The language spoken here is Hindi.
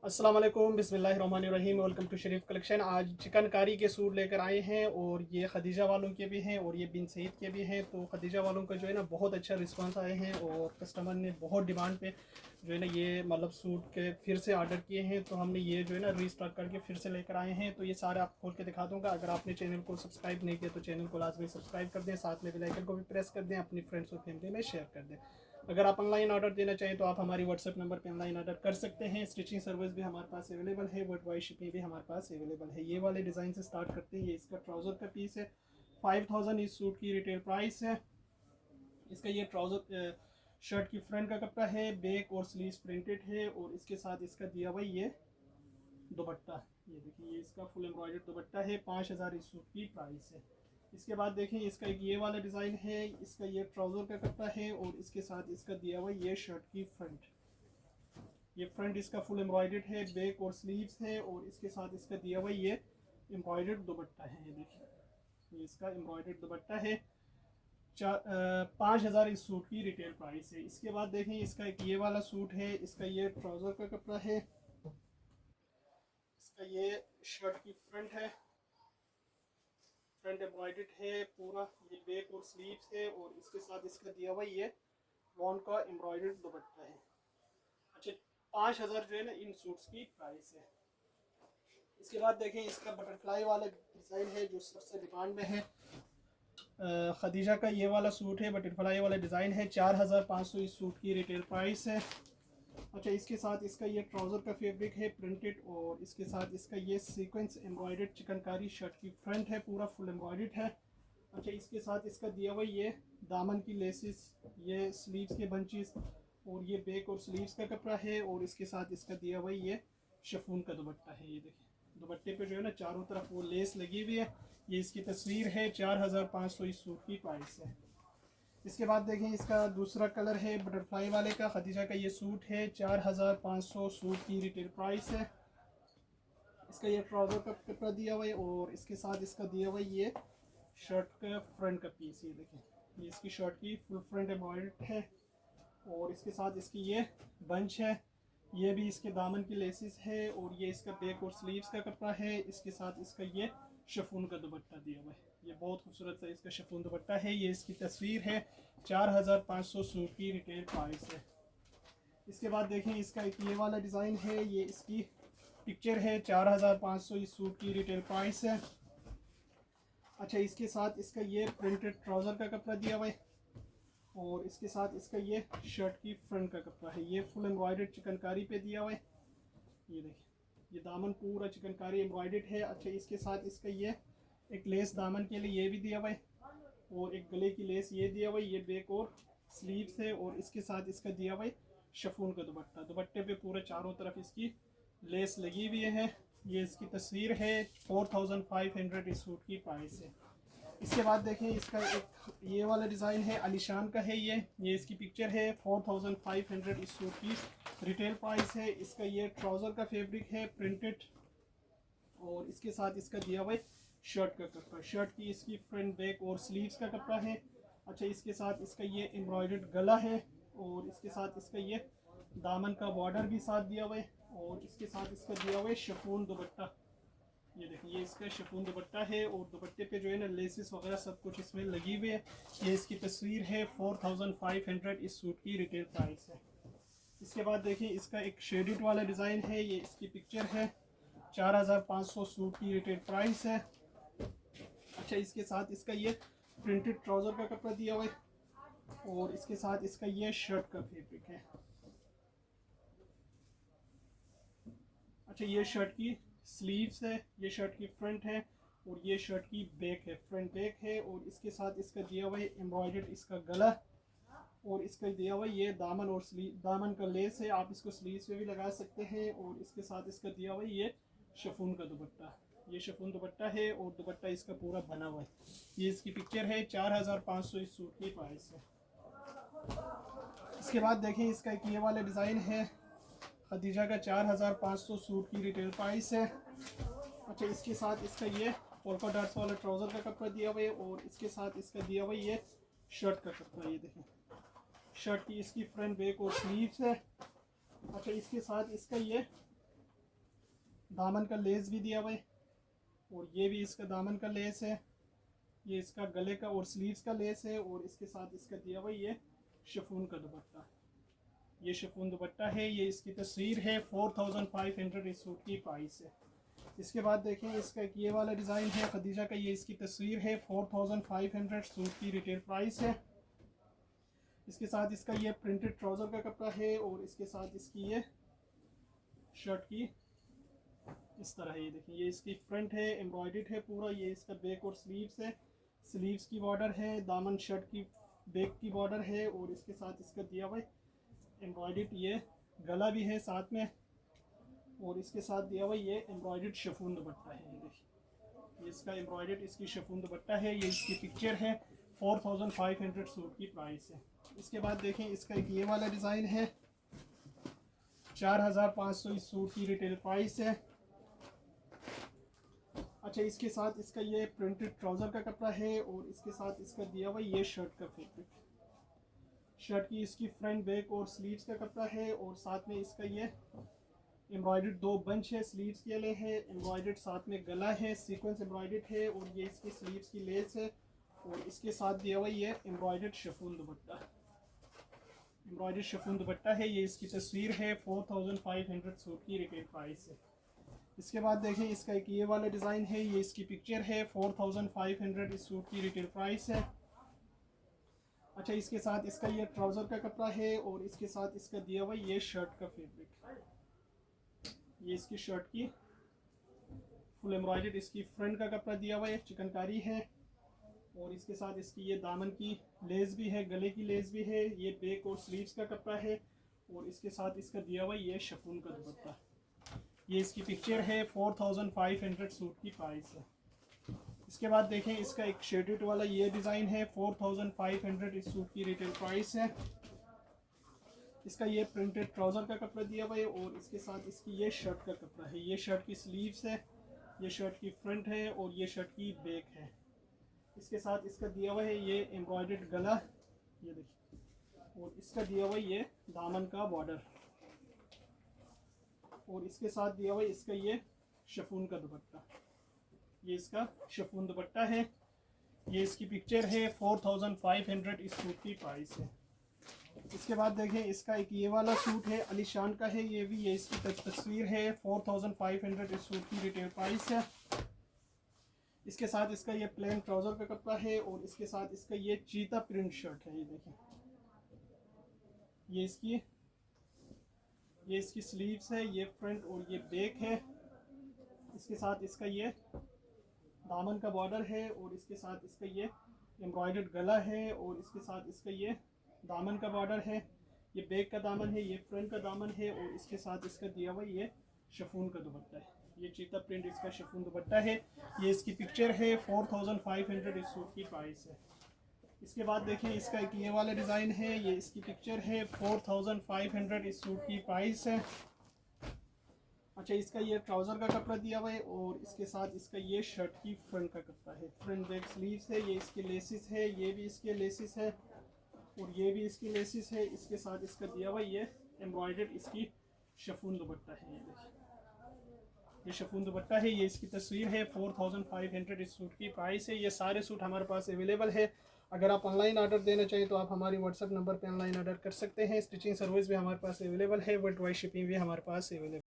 अस्सलाम वालेकुम बिस्मिल्लाहिर्रहमानिर्रहीम। Welcome to Sharif collection. आज चिकनकारी के सूट लेकर आए हैं और ये खदीजा वालों के भी हैं और ये बिन सईद के भी हैं। तो खदीजा वालों का जो है ना बहुत अच्छा रिस्पांस आए हैं और कस्टमर ने बहुत डिमांड पे जो है ना ये मतलब सूट के फिर से ऑर्डर किए हैं। तो हमने ये जो है ना रीस्टॉक करके फिर से लेकर आए हैं। तो ये सारे आप खोल के दिखा दूँगा। अगर आपने चैनल को सब्सक्राइब नहीं किया तो चैनल को लाजमी सब्सक्राइब कर दें, साथ में बेल आइकन को भी प्रेस कर दें, अपनी फ्रेंड्स और फैमिली में शेयर कर दें। अगर आप ऑनलाइन ऑर्डर देना चाहें तो आप हमारी व्हाट्सएप नंबर पे ऑनलाइन ऑर्डर कर सकते हैं। स्टिचिंग सर्विस भी हमारे पास अवेलेबल है, वर्ल्ड वाइड शिपिंग भी हमारे पास अवेलेबल है। ये वाले डिज़ाइन से स्टार्ट करते हैं। ये इसका ट्राउज़र का पीस है, 5000 इस सूट की रिटेल प्राइस है। इसका ये ट्राउज़र शर्ट की फ्रंट का कपड़ा है, बैक और स्लीव्स प्रिंटेड है और इसके साथ इसका दिया हुआ ये दुपट्टा। ये देखिए ये इसका फुल एम्ब्रॉयडर्ड दुपट्टा है। 5000 इस सूट की प्राइस है। इसके बाद देखें इसका एक ये वाला डिज़ाइन है। इसका ये ट्राउज़र का कपड़ा है और इसके साथ इसका दिया हुआ ये शर्ट की फ्रंट। ये फ्रंट इसका फुल एम्ब्रॉयडर्ड है, बैक और स्लीव्स है और इसके साथ इसका दिया हुआ ये एम्ब्रॉयडर्ड दुपट्टा है। ये देखिए ये इसका एम्ब्रॉयडर्ड दुपट्टा है। 5000 इस सूट की रिटेल प्राइस है। इसके बाद देखें इसका एक ये वाला सूट है। इसका ये ट्राउज़र का कपड़ा है, इसका ये शर्ट की फ्रंट है, फ्रंट एम्ब्रॉयडर्ड है पूरा। ये बैक और स्लीव्स है और इसके साथ इसका दिया हुआ ये लॉन का एम्ब्रॉयडर्ड दुपट्टा है। अच्छा, 5000 जो है ना इन सूट्स की प्राइस है। इसके बाद देखें इसका बटरफ्लाई वाला डिज़ाइन है जो सबसे डिमांड में है। खदीजा का ये वाला सूट है, बटरफ्लाई वाला डिज़ाइन है। 4500 इस सूट की रिटेल प्राइस है। अच्छा, इसके साथ इसका ये ट्राउज़र का फैब्रिक है प्रिंटेड और इसके साथ इसका ये सीक्वेंस एम्ब्रॉयडर्ड चिकनकारी शर्ट की फ्रंट है, पूरा फुल एम्ब्रॉयडर्ड है। अच्छा, इसके साथ इसका दिया हुआ ये दामन की लेसिस, ये स्लीव्स के बंचेस और ये बैक और स्लीव्स का कपड़ा है और इसके साथ इसका दिया हुआ ये शिफॉन का दुपट्टा है। ये देखिए दुपट्टे पे जो है ना चारों तरफ वो लेस लगी हुई है। ये इसकी तस्वीर है। 4500 इस सूट की प्राइस है। इसके बाद देखें इसका दूसरा कलर है बटरफ्लाई वाले का। खदीजा का ये सूट है। 4500 सूट की रिटेल प्राइस है। इसका ये ट्राउज़र का कपड़ा दिया हुआ है और इसके साथ इसका दिया हुआ ये शर्ट का फ्रंट का पीस। ये देखें ये इसकी शर्ट की फुल फ्रंट एम्ब्रॉयडर्ड है और इसके साथ इसकी ये बंच है। ये भी इसके दामन की लेसिस है और ये इसका बैक और स्लीव्स का कपड़ा है। इसके साथ इसका ये शिफॉन का दुपट्टा दिया हुआ है। ये बहुत खूबसूरत सा इसका शिफॉन दुपट्टा है। ये इसकी तस्वीर है। 4500 सूट की रिटेल प्राइस है। इसके बाद देखें इसका एक ये वाला डिज़ाइन है। ये इसकी पिक्चर है। 4500 इस सूट की रिटेल प्राइस है। अच्छा, इसके साथ इसका ये प्रिंटेड ट्राउज़र का कपड़ा दिया हुआ है और इसके साथ इसका ये शर्ट की फ्रंट का कपड़ा है। ये फुल एम्ब्रॉयडर्ड चिकनकारी पे दिया हुआ है। ये देखिए ये दामन पूरा चिकनकारी एम्ब्रॉयडर्ड है। अच्छा, इसके साथ इसका ये एक लेस दामन के लिए ये भी दिया हुआ है और एक गले की लेस ये दिया हुआ है। ये बैक और स्लीव्स है और इसके साथ इसका दिया हुआ है शिफॉन का दुपट्टा। दुपट्टे पे पूरे चारों तरफ इसकी लेस लगी हुई है। ये इसकी तस्वीर है। 4500 इस सूट की प्राइस है। इसके बाद देखें इसका एक ये वाला डिज़ाइन है, अलीशान का है। ये इसकी पिक्चर है। 4500 इस सूट की रिटेल प्राइस है। इसका ये ट्राउज़र का फैब्रिक है प्रिंटेड और इसके साथ इसका दिया हुआ है शर्ट का कपड़ा। शर्ट की इसकी फ्रंट बैक और स्लीव्स का कपड़ा है। अच्छा, इसके साथ इसका ये एम्ब्रॉयडर्ड गला है और इसके साथ इसका ये दामन का बॉर्डर भी साथ दिया हुआ है और इसके साथ इसका दिया हुआ है शिफॉन दुपट्टा। ये देखिए ये इसका शिफॉन दुपट्टा है और दुपट्टे पे जो है ना लेसिस वगैरह सब कुछ इसमें लगी हुई है। ये इसकी तस्वीर है। 4500 इस सूट की रिटेल प्राइस है। इसके बाद देखिए इसका एक शेडेड वाला डिज़ाइन है। ये इसकी पिक्चर है। 4500 सूट की रिटेल प्राइस है। अच्छा, इसके साथ इसका ये प्रिंटेड ट्राउज़र का कपड़ा दिया हुआ है और इसके साथ इसका ये शर्ट का फैब्रिक है। अच्छा, ये शर्ट की स्लीव्स है, ये शर्ट की फ्रंट है और ये शर्ट की बैक है, फ्रंट बैक है और इसके साथ इसका दिया हुआ है एम्ब्रॉयडर्ड इसका गला और इसका दिया हुआ ये दामन और स्लीव दामन का लेस है। आप इसको स्लीव्स पे भी लगा सकते हैं और इसके साथ इसका दिया हुआ ये शिफॉन का दुपट्टा। ये शिफॉन दुपट्टा है और दुपट्टा इसका पूरा बना हुआ है। ये इसकी पिक्चर है। 4500 इस सूट की प्राइस है। इसके बाद देखें इसका एक ये वाला डिज़ाइन है खदीजा का। 4500 सूट की रिटेल प्राइस है। अच्छा, इसके साथ इसका ये पोल्का डॉट्स वाला ट्राउज़र का कपड़ा दिया हुआ है और इसके साथ इसका दिया हुआ ये शर्ट का कपड़ा। ये देखें शर्ट की इसकी फ्रंट बैक और स्लीव्स है। अच्छा, इसके साथ इसका ये दामन का लेस भी दिया हुआ है, और ये भी इसका दामन का लेस है, ये इसका गले का और स्लीव्स का लेस है, और इसके साथ इसका दिया हुआ ये शिफॉन का दुपट्टा। ये शिफॉन दुपट्टा है, ये इसकी तस्वीर है। 4500 इस सूट की प्राइस है। इसके बाद देखें इसका एक ये वाला डिज़ाइन है खदीजा का, ये इसकी तस्वीर है। 4500 सूट की रिटेल प्राइस है। इसके साथ इसका ये प्रिंटेड ट्राउज़र का कपड़ा है, और इसके साथ इसकी ये शर्ट की इस तरह है। ये देखें, ये इसकी फ्रंट है, एम्ब्रॉयडर्ड है पूरा। ये इसका बैक और स्लीव्स है, स्लीव्स की बॉर्डर है, दामन शर्ट की बैक की बॉर्डर है, और इसके साथ इसका दिया हुआ एम्ब्रॉयडर्ड ये गला भी है साथ में, और इसके साथ दिया हुआ ये एम्ब्रॉयडर्ड शिफॉन दुपट्टा है। ये देखिए, ये इसका एम्ब्रॉयडर्ड इसकी शिफॉन दुपट्टा है। ये इसकी पिक्चर है। 4500 सूट की प्राइस है। इसके बाद देखें इसका एक ये वाला डिज़ाइन है। 4500 इस सूट की रिटेल प्राइस है। अच्छा, इसके साथ इसका ये प्रिंटेड ट्राउज़र का कपड़ा है, और इसके साथ इसका दिया हुआ ये शर्ट का फैब्रिक। शर्ट की इसकी फ्रंट बैक और स्लीव्स का कपड़ा है, और साथ में इसका ये एम्ब्रॉयडर्ड 2 बंच है, स्लीव्स के लिए है, एम्ब्रॉयडर्ड साथ में गला है, सीक्वेंस एम्ब्रॉयडर्ड है, और ये इसकी स्लीव्स की लेस है, और इसके साथ दिया हुआ ये एम्ब्रॉयडर्ड शिफॉन दुपट्टा। एम्ब्रॉयडर्ड शिफॉन दुपट्टा है, ये इसकी तस्वीर है। 4500 सूट की रिटेल प्राइस है। इसके बाद देखें इसका एक ये वाला डिज़ाइन है, ये इसकी पिक्चर है। 4500 इस सूट की रिटेल प्राइस है। अच्छा, इसके साथ इसका ये ट्राउज़र का कपड़ा है, और इसके साथ इसका दिया हुआ ये शर्ट का फैब्रिक। ये इसकी शर्ट की फुल एम्ब्रॉयडर्ड इसकी फ्रंट का कपड़ा दिया हुआ है, चिकनकारी है, और इसके साथ इसकी ये दामन की लेस भी है, गले की लेस भी है, ये बैक और स्लीव्स का कपड़ा है, और इसके साथ इसका दिया हुआ ये शिफॉन का दुपट्टा। ये इसकी पिक्चर है। 4500 सूट की प्राइस है। इसके बाद देखें इसका एक शेडेड वाला ये डिज़ाइन है। 4500 इस सूट की रिटेल प्राइस है। इसका ये प्रिंटेड ट्राउज़र का कपड़ा दिया हुआ है, और इसके साथ इसकी ये शर्ट का कपड़ा है। ये शर्ट की स्लीव्स है, ये शर्ट की फ्रंट है, और ये शर्ट की बैक है। इसके साथ इसका दिया हुआ है ये एम्ब्रॉयडर्ड गला, ये देखिए, और इसका दिया हुआ ये दामन का बॉर्डर, और इसके साथ दिया हुआ इसका ये शिफॉन का दुपट्टा। ये इसका शिफॉन दुपट्टा है, ये इसकी पिक्चर है। 4500 इस सूट की प्राइस है। इसके बाद देखें इसका एक ये वाला सूट है, अलीशान का है, ये भी, ये इसकी तस्वीर है। 4500 इस सूट की रिटेल प्राइस है। इसके साथ इसका ये प्लेन ट्राउज़र का कपड़ा है, और इसके साथ इसका ये चीता प्रिंट शर्ट है। ये देखें, ये इसकी स्लीव्स है, ये फ्रंट और ये बैक है। इसके साथ इसका ये दामन का बॉर्डर है, और इसके साथ इसका ये एम्ब्रॉयडर्ड गला है, और इसके साथ इसका ये दामन का बॉर्डर है। ये बैक का दामन है, ये फ्रंट का दामन है, और इसके साथ इसका दिया हुआ ये शिफॉन का दुपट्टा है। ये चीता प्रिंट इसका शिफॉन दुपट्टा है। ये इसकी पिक्चर है। 4500 इस सूट की प्राइस है। इसके बाद देखें इसका एक ये वाला डिज़ाइन है, ये इसकी पिक्चर है। 4500 इस सूट की प्राइस है। अच्छा, इसका ये ट्राउज़र का कपड़ा दिया हुआ है, और इसके साथ इसका ये शर्ट की फ्रंट का कपड़ा है, फ्रंट बैक स्लीव्स है, ये इसके लेसिस है, ये भी इसके लेसिस है, और ये भी इसकी लेसिस है। इसके साथ इसका दिया हुआ ये एम्ब्रॉयडर्ड इसकी शिफॉन दुपट्टा है। ये देखिए, ये शिफॉन दुपट्टा है, ये इसकी तस्वीर है। 4500 इस सूट की प्राइस है। ये सारे सूट हमारे पास अवेलेबल है। अगर आप ऑनलाइन ऑर्डर देना चाहें तो आप हमारी व्हाट्सएप नंबर पर ऑनलाइन ऑर्डर कर सकते हैं। स्टिचिंग सर्विस भी हमारे पास अवेलेबल है, वर्ल्ड वाइड शिपिंग भी हमारे पास अवेलेबल